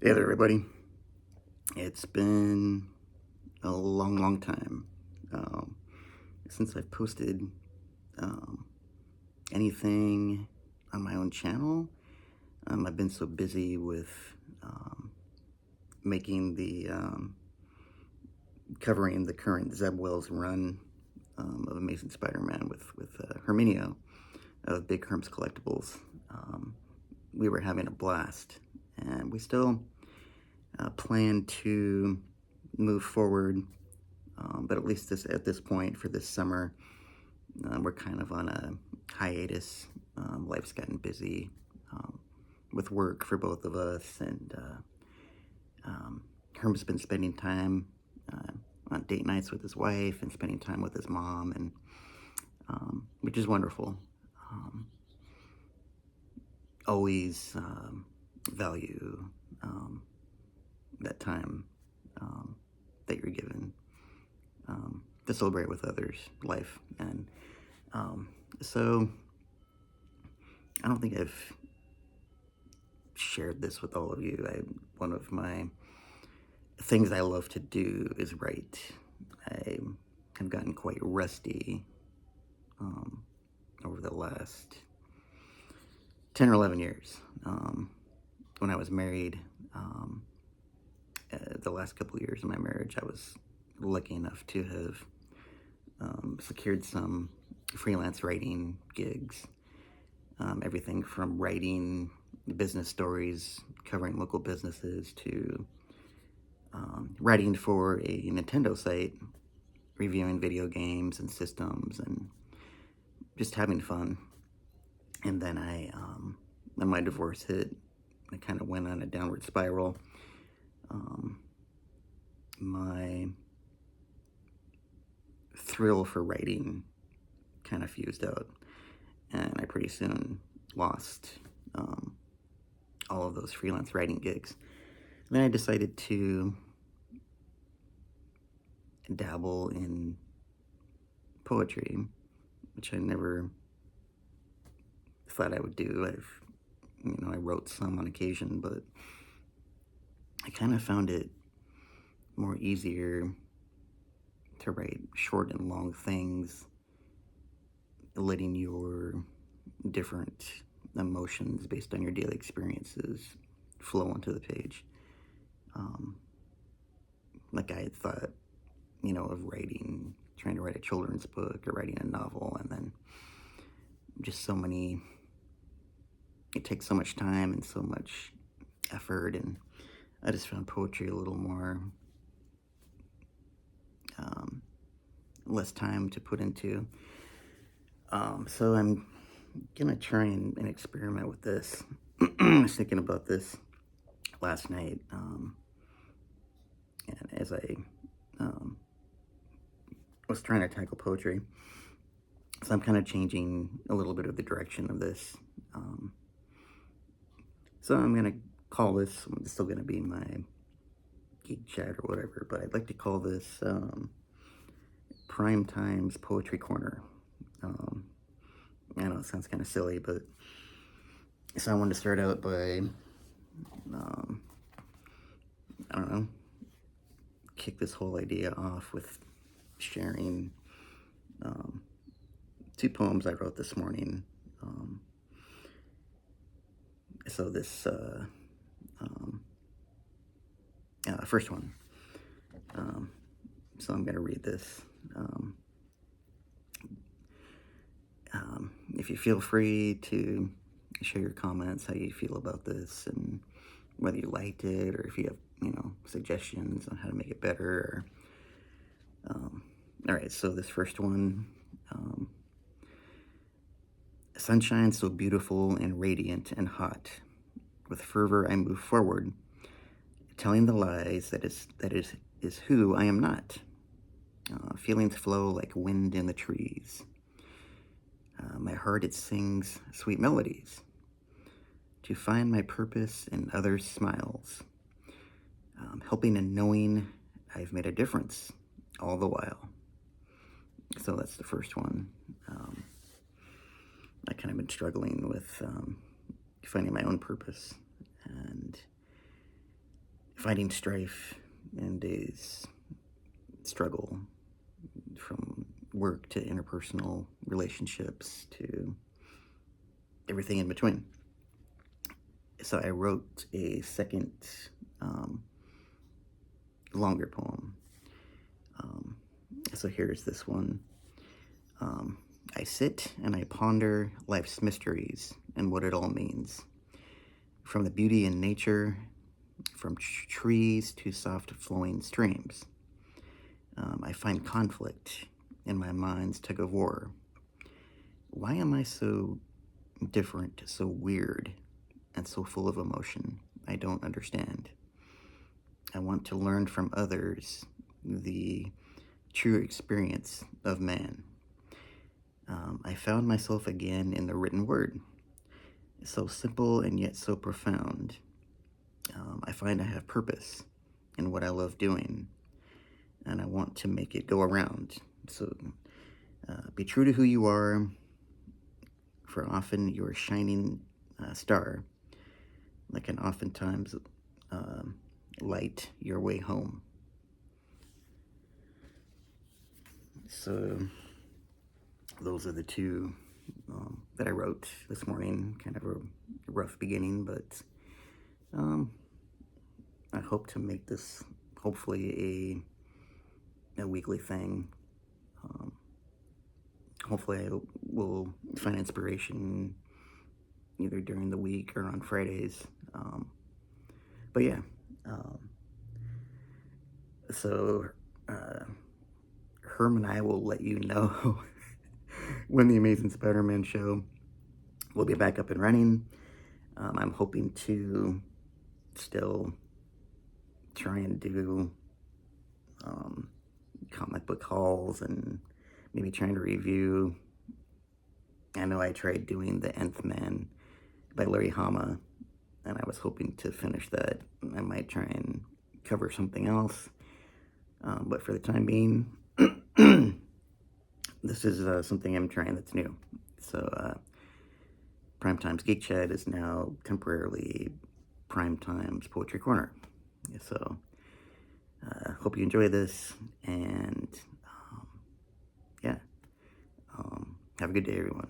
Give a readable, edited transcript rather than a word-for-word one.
Hey there, everybody. It's been a long time um, since I've posted um, anything on my own channel. I've been so busy with um, making covering the current Zeb Wells run of Amazing Spider-Man with Herminio of Big Herms Collectibles. Um, we were having a blast, and we still plan to move forward. But at least at this point for this summer, we're kind of on a hiatus. Life's gotten busy um, with work for both of us, and Herm's been spending time on date nights with his wife and spending time with his mom, and which is wonderful. Um, Always value that time that you're given to celebrate with others' life. And so I don't think I've shared this with all of you. One of my things I love to do is write. I have gotten quite rusty over the last 10 or 11 years. When I was married, the last couple of years of my marriage, I was lucky enough to have secured some freelance writing gigs. Everything from writing business stories covering local businesses to writing for a Nintendo site, reviewing video games and systems, and just having fun. And then when my divorce hit, I kind of went on a downward spiral. My thrill for writing kind of fused out, and I pretty soon lost all of those freelance writing gigs. And then I decided to dabble in poetry, which I never thought I would do. I wrote some on occasion, but I kind of found it more easier to write short and long things, letting your different emotions based on your daily experiences flow onto the page. Like I had thought, of trying to write a children's book or writing a novel, and then it takes so much time and so much effort, and I just found poetry a little more, less time to put into. So I'm gonna try and experiment with this. I was thinking about this last night, and as I was trying to tackle poetry. So I'm kind of changing a little bit of the direction of this. So I'm going to call this, it's still going to be my geek chat or whatever, but I'd like to call this Prime Times Poetry Corner. I know it sounds kind of silly, but so I wanted to start out by, I don't know, kick this whole idea off with sharing two poems I wrote this morning. So this first one. So I'm going to read this. If you feel free to share your comments, how you feel about this, and whether you liked it, or if you have, suggestions on how to make it better. All right, so this first one, sunshine so beautiful and radiant and hot. With fervor I move forward, telling the lies that is who I am not. Feelings flow like wind in the trees. My heart, it sings sweet melodies to find my purpose in others' smiles, helping and knowing I've made a difference all the while. So that's the first one. I kind of been struggling with finding my own purpose, and finding strife and days struggle, from work to interpersonal relationships to everything in between. So I wrote a second longer poem. So here's this one. I sit and I ponder life's mysteries and what it all means. From the beauty in nature, from trees to soft flowing streams. I find conflict in my mind's tug of war. Why am I so different, so weird, and so full of emotion? I don't understand. I want to learn from others the true experience of man. I found myself again in the written word, so simple and yet so profound. I find I have purpose in what I love doing, and I want to make it go around. So be true to who you are, for often you're a shining star, that can oftentimes light your way home. So those are the two that I wrote this morning. Kind of a rough beginning, but I hope to make this hopefully a weekly thing. Hopefully I will find inspiration either during the week or on Fridays. But yeah, so Herm and I will let you know when the Amazing Spider-Man show will be back up and running. I'm hoping to still try and do comic book hauls and maybe trying to review. I know I tried doing The Nth Man by Larry Hama, and I was hoping to finish that. I might try and cover something else, but for the time being, this is something I'm trying that's new. So Primetime's Geek Chat is now temporarily Primetime's Poetry Corner. So hope you enjoy this, and yeah, have a good day, everyone.